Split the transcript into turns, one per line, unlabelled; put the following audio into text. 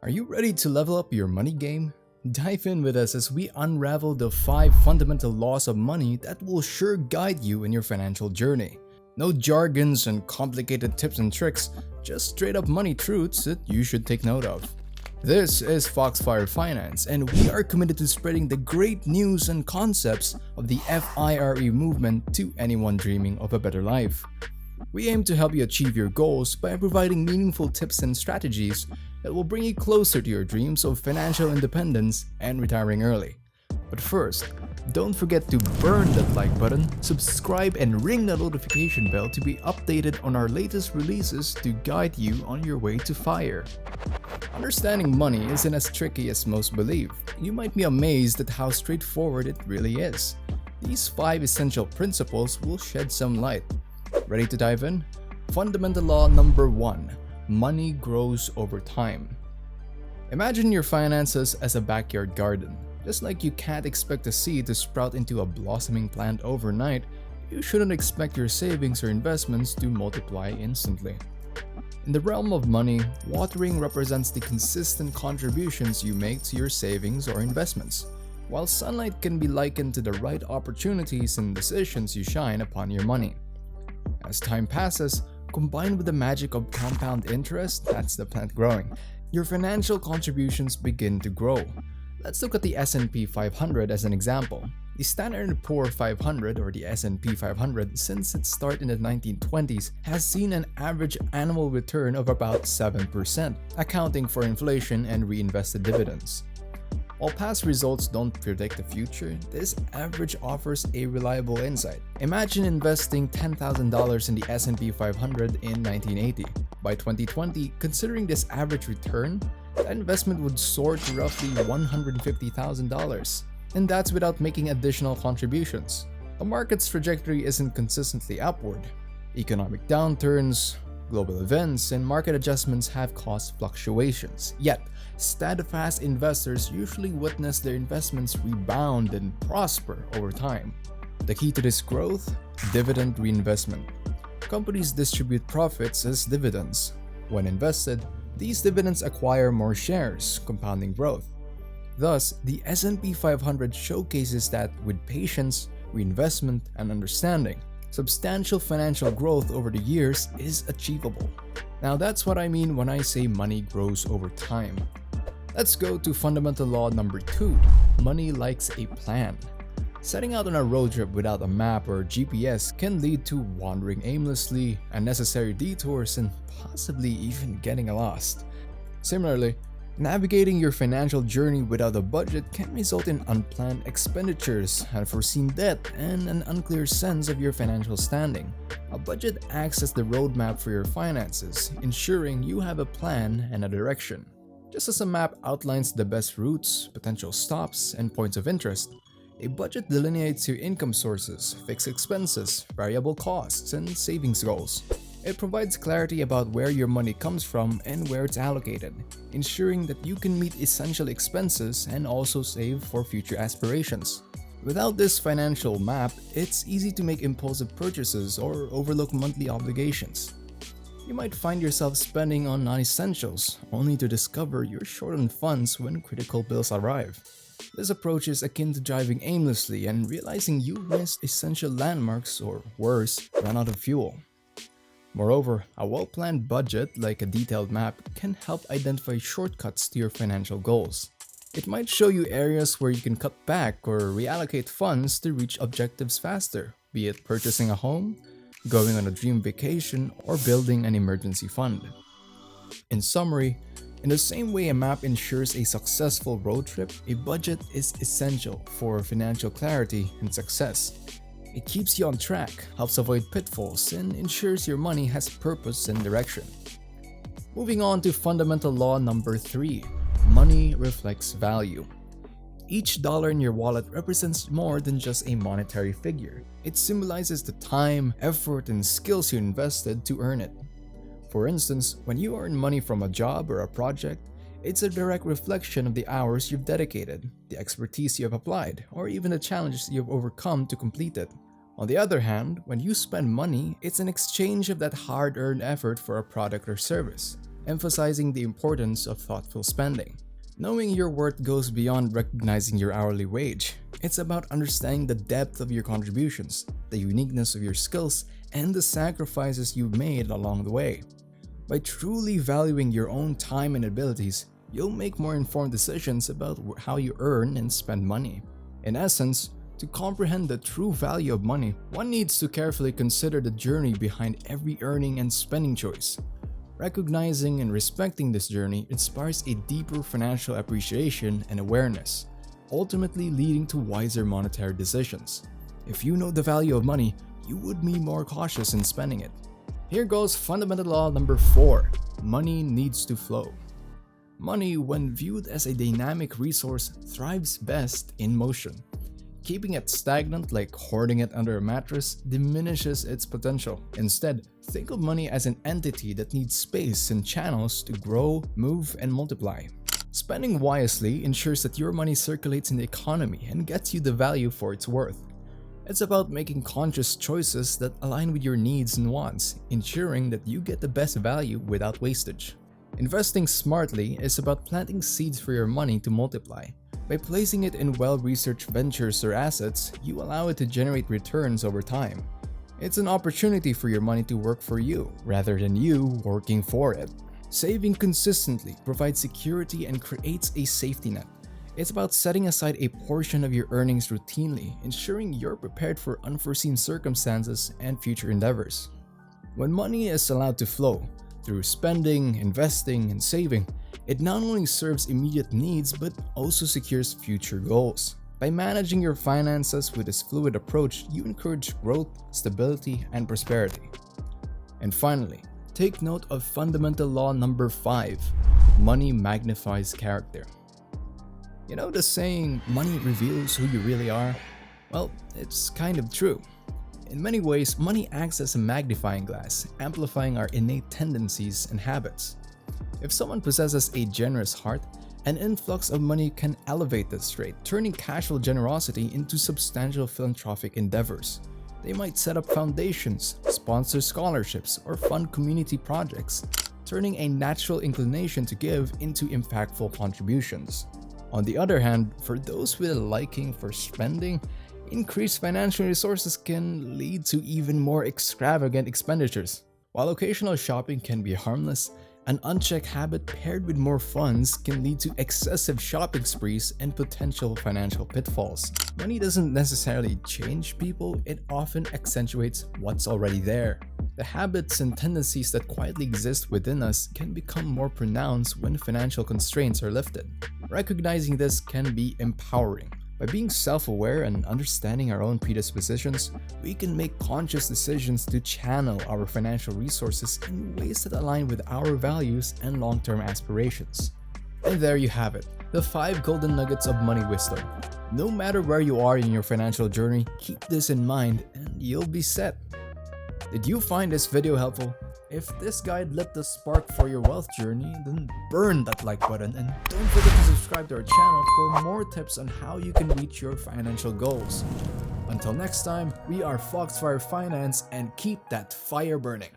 Are you ready to level up your money game? Dive in with us as we unravel the 5 fundamental laws of money that will sure guide you in your financial journey. No jargons and complicated tips and tricks, just straight up money truths that you should take note of. This is Foxfire Finance, and we are committed to spreading the great news and concepts of the FIRE movement to anyone dreaming of a better life. We aim to help you achieve your goals by providing meaningful tips and strategies that will bring you closer to your dreams of financial independence and retiring early. But first, don't forget to burn that like button, subscribe, and ring the notification bell to be updated on our latest releases to guide you on your way to FIRE. Understanding money isn't as tricky as most believe. You might be amazed at how straightforward it really is. These 5 essential principles will shed some light. Ready to dive in? Fundamental law number 1. Money grows over time. Imagine your finances as a backyard garden. Just like you can't expect a seed to sprout into a blossoming plant overnight, you shouldn't expect your savings or investments to multiply instantly. In the realm of money, watering represents the consistent contributions you make to your savings or investments, while sunlight can be likened to the right opportunities and decisions you shine upon your money. As time passes, combined with the magic of compound interest, that's the plant growing, your financial contributions begin to grow. Let's look at the S&P 500 as an example. The Standard & Poor 500, or the S&P 500, since its start in the 1920s, has seen an average annual return of about 7%, accounting for inflation and reinvested dividends. While past results don't predict the future, this average offers a reliable insight. Imagine investing $10,000 in the S&P 500 in 1980. By 2020, considering this average return, that investment would soar to roughly $150,000. And that's without making additional contributions. The market's trajectory isn't consistently upward. Economic downturns, global events, and market adjustments have caused fluctuations. Yet, steadfast investors usually witness their investments rebound and prosper over time. The key to this growth? Dividend reinvestment. Companies distribute profits as dividends. When invested, these dividends acquire more shares, compounding growth. Thus, the S&P 500 showcases that with patience, reinvestment, and understanding, substantial financial growth over the years is achievable. Now that's what I mean when I say money grows over time. Let's go to fundamental law number 2. Money likes a plan. Setting out on a road trip without a map or GPS can lead to wandering aimlessly, unnecessary detours, and possibly even getting lost. Similarly, navigating your financial journey without a budget can result in unplanned expenditures, unforeseen debt, and an unclear sense of your financial standing. A budget acts as the roadmap for your finances, ensuring you have a plan and a direction. Just as a map outlines the best routes, potential stops, and points of interest, a budget delineates your income sources, fixed expenses, variable costs, and savings goals. It provides clarity about where your money comes from and where it's allocated, ensuring that you can meet essential expenses and also save for future aspirations. Without this financial map, it's easy to make impulsive purchases or overlook monthly obligations. You might find yourself spending on non-essentials, only to discover you're short on funds when critical bills arrive. This approach is akin to driving aimlessly and realizing you missed essential landmarks, or worse, ran out of fuel. Moreover, a well-planned budget, like a detailed map, can help identify shortcuts to your financial goals. It might show you areas where you can cut back or reallocate funds to reach objectives faster, be it purchasing a home, going on a dream vacation, or building an emergency fund. In summary, in the same way a map ensures a successful road trip, a budget is essential for financial clarity and success. It keeps you on track, helps avoid pitfalls, and ensures your money has purpose and direction. Moving on to fundamental law number 3. Money reflects value. Each dollar in your wallet represents more than just a monetary figure. It symbolizes the time, effort, and skills you invested to earn it. For instance, when you earn money from a job or a project, it's a direct reflection of the hours you've dedicated, the expertise you have applied, or even the challenges you've overcome to complete it. On the other hand, when you spend money, it's an exchange of that hard-earned effort for a product or service. emphasizing the importance of thoughtful spending. Knowing your worth goes beyond recognizing your hourly wage. It's about understanding the depth of your contributions, the uniqueness of your skills, and the sacrifices you've made along the way. By truly valuing your own time and abilities, you'll make more informed decisions about how you earn and spend money. In essence, to comprehend the true value of money, one needs to carefully consider the journey behind every earning and spending choice. Recognizing and respecting this journey inspires a deeper financial appreciation and awareness, ultimately leading to wiser monetary decisions. If you know the value of money, you would be more cautious in spending it. Here goes fundamental law number 4. Money needs to flow. Money, when viewed as a dynamic resource, thrives best in motion. Keeping it stagnant, like hoarding it under a mattress, diminishes its potential. Instead, think of money as an entity that needs space and channels to grow, move, and multiply. Spending wisely ensures that your money circulates in the economy and gets you the value for its worth. It's about making conscious choices that align with your needs and wants, ensuring that you get the best value without wastage. Investing smartly is about planting seeds for your money to multiply. By placing it in well-researched ventures or assets, you allow it to generate returns over time. It's an opportunity for your money to work for you, rather than you working for it. Saving consistently provides security and creates a safety net. It's about setting aside a portion of your earnings routinely, ensuring you're prepared for unforeseen circumstances and future endeavors. When money is allowed to flow, through spending, investing, and saving, it not only serves immediate needs but also secures future goals. By managing your finances with this fluid approach, you encourage growth, stability, and prosperity. And finally, take note of fundamental law number 5. Money magnifies character. You know the saying, money reveals who you really are? Well, it's kind of true. In many ways, money acts as a magnifying glass, amplifying our innate tendencies and habits. If someone possesses a generous heart, an influx of money can elevate this trait, turning casual generosity into substantial philanthropic endeavors. They might set up foundations, sponsor scholarships, or fund community projects, turning a natural inclination to give into impactful contributions. On the other hand, for those with a liking for spending, increased financial resources can lead to even more extravagant expenditures. While occasional shopping can be harmless, an unchecked habit paired with more funds can lead to excessive shopping sprees and potential financial pitfalls. Money doesn't necessarily change people, it often accentuates what's already there. The habits and tendencies that quietly exist within us can become more pronounced when financial constraints are lifted. Recognizing this can be empowering. By being self-aware and understanding our own predispositions, we can make conscious decisions to channel our financial resources in ways that align with our values and long-term aspirations. And there you have it, the 5 golden nuggets of money wisdom. No matter where you are in your financial journey, keep this in mind and you'll be set. Did you find this video helpful? If this guide lit the spark for your wealth journey, then burn that like button and don't forget to subscribe to our channel for more tips on how you can reach your financial goals. Until next time, we are Foxfire Finance and keep that fire burning.